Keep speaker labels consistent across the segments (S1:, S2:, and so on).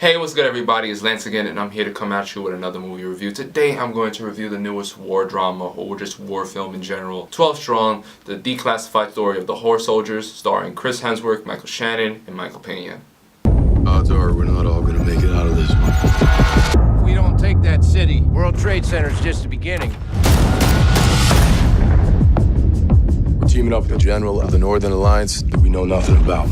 S1: Hey, what's good everybody? It's Lance again, and I'm here to come at you with another movie review. Today I'm going to review the newest war drama, or just war film in general, 12 Strong, the declassified story of the Horse Soldiers, starring Chris Hemsworth, Michael Shannon, and Michael Pena.
S2: Odds are we're not all gonna make it out of this one.
S3: If we don't take that city, World Trade Center's just the beginning.
S2: We're teaming up with the general of the Northern Alliance that we know nothing about.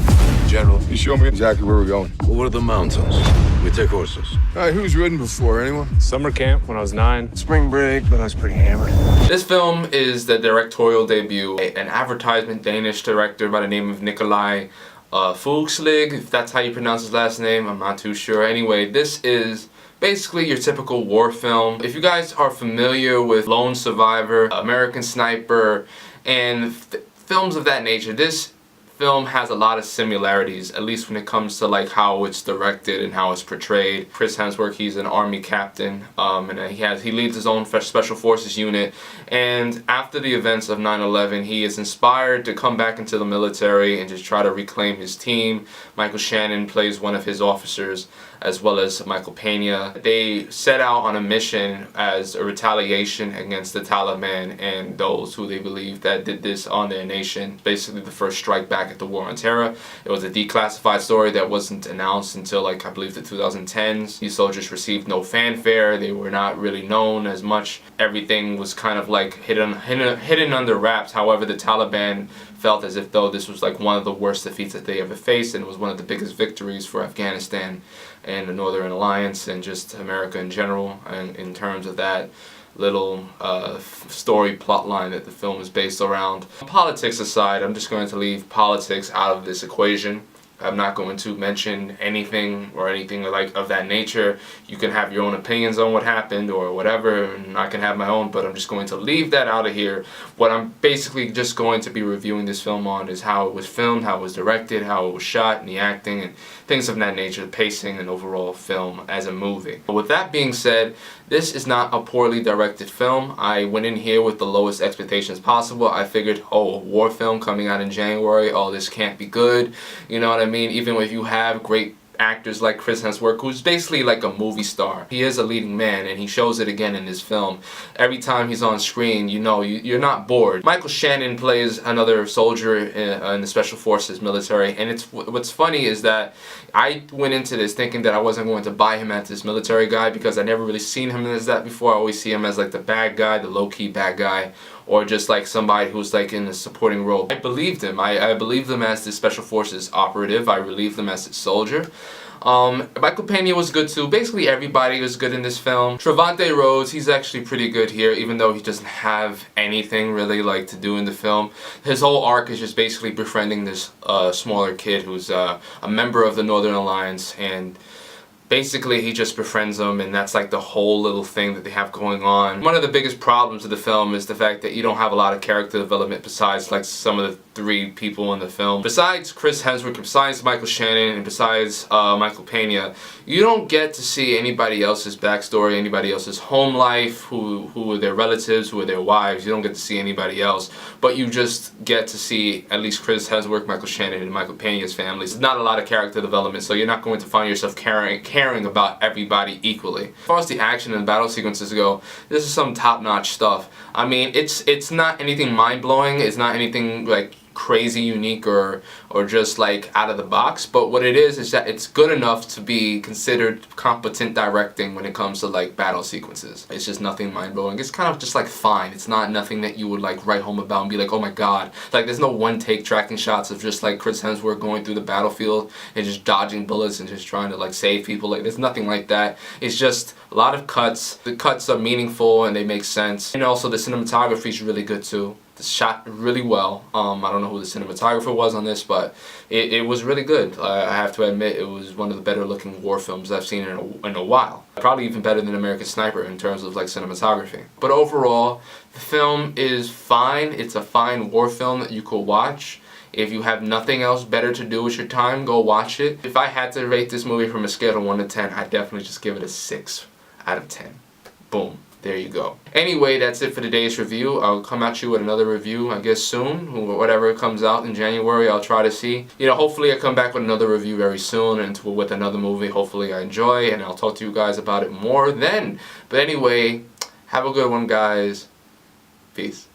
S2: General, you show me exactly where we're going. Over the mountains. We take horses. All right, who's ridden before? Anyone?
S4: Summer camp when I was 9.
S3: Spring break, but I was pretty hammered.
S1: This film is the directorial debut of an advertisement Danish director by the name of Nikolai Fuchslig, if that's how you pronounce his last name. I'm not too sure. Anyway, this is basically your typical war film. If you guys are familiar with Lone Survivor, American Sniper, and films of that nature, this film has a lot of similarities, at least when it comes to like how it's directed and how it's portrayed. Chris Hemsworth, he's an army captain, and he leads his own special forces unit, and after the events of 9/11 he is inspired to come back into the military and just try to reclaim his team. Michael Shannon plays one of his officers, as well as Michael Pena. They set out on a mission as a retaliation against the Taliban and those who they believe that did this on their nation. Basically the first strike back at the War on Terror. It was a declassified story that wasn't announced until I believe the 2010s. These soldiers received no fanfare. They were not really known as much. Everything was kind of like hidden under wraps. However, the Taliban felt as if though this was like one of the worst defeats that they ever faced, and it was one of the biggest victories for Afghanistan and the Northern Alliance and just America in general, and in terms of that little story plot line that the film is based around. Politics aside, I'm just going to leave politics out of this equation. I'm not going to mention anything like of that nature. You can have your own opinions on what happened or whatever, and I can have my own, but I'm just going to leave that out of here. What I'm basically just going to be reviewing this film on is how it was filmed, how it was directed, how it was shot, and the acting, and things of that nature, the pacing and overall film as a movie. But with that being said, this is not a poorly directed film. I went in here with the lowest expectations possible. I figured, oh, a war film coming out in January, oh, this can't be good. You know what I mean? Even if you have great actors like Chris Hemsworth, who's basically like a movie star. He is a leading man, and he shows it again in this film. Every time he's on screen, you know, you're not bored. Michael Shannon plays another soldier in the Special Forces military, and what's funny is that I went into this thinking that I wasn't going to buy him as this military guy because I never really seen him as that before. I always see him as like the bad guy, the low-key bad guy, or just like somebody who's like in a supporting role. I believed him. I believed him as the Special Forces operative. I believed him as the soldier. Michael Pena was good too. Basically everybody was good in this film. Trevante Rhodes, he's actually pretty good here, even though he doesn't have anything really like to do in the film. His whole arc is just basically befriending this smaller kid who's a member of the Northern Alliance, and basically he just befriends them, and that's like the whole little thing that they have going on. One of the biggest problems of the film is the fact that you don't have a lot of character development besides like some of the 3 people in the film. Besides Chris Hemsworth, besides Michael Shannon, and besides Michael Pena, you don't get to see anybody else's backstory, anybody else's home life, who are their relatives, who are their wives. You don't get to see anybody else, but you just get to see at least Chris Hemsworth, Michael Shannon, and Michael Pena's families. There's not a lot of character development, so you're not going to find yourself caring about everybody equally. As far as the action and battle sequences go, this is some top-notch stuff. I mean, it's not anything mind-blowing, it's not anything like crazy unique or just like out of the box, but what it is that it's good enough to be considered competent directing when it comes to like battle sequences. It's just nothing mind-blowing. It's kind of just like fine. It's not nothing that you would like write home about and be like, oh my god. Like there's no one-take tracking shots of just like Chris Hemsworth going through the battlefield and just dodging bullets and just trying to like save people. Like there's nothing like that. It's just a lot of cuts. The cuts are meaningful and they make sense, and also the cinematography is really good too. It's shot really well. I don't know who the cinematographer was on this, but it was really good. I have to admit, it was one of the better looking war films I've seen in a while. Probably even better than American Sniper in terms of like cinematography. But overall, the film is fine. It's a fine war film that you could watch. If you have nothing else better to do with your time, go watch it. If I had to rate this movie from a scale of 1 to 10, I'd definitely just give it a 6 out of 10. Boom. there you go. Anyway, that's it for today's review. I'll come at you with another review, I guess, soon. Whatever comes out in January, I'll try to see. You know, hopefully I come back with another review very soon and with another movie. Hopefully I enjoy, and I'll talk to you guys about it more then. But anyway, have a good one, guys. Peace.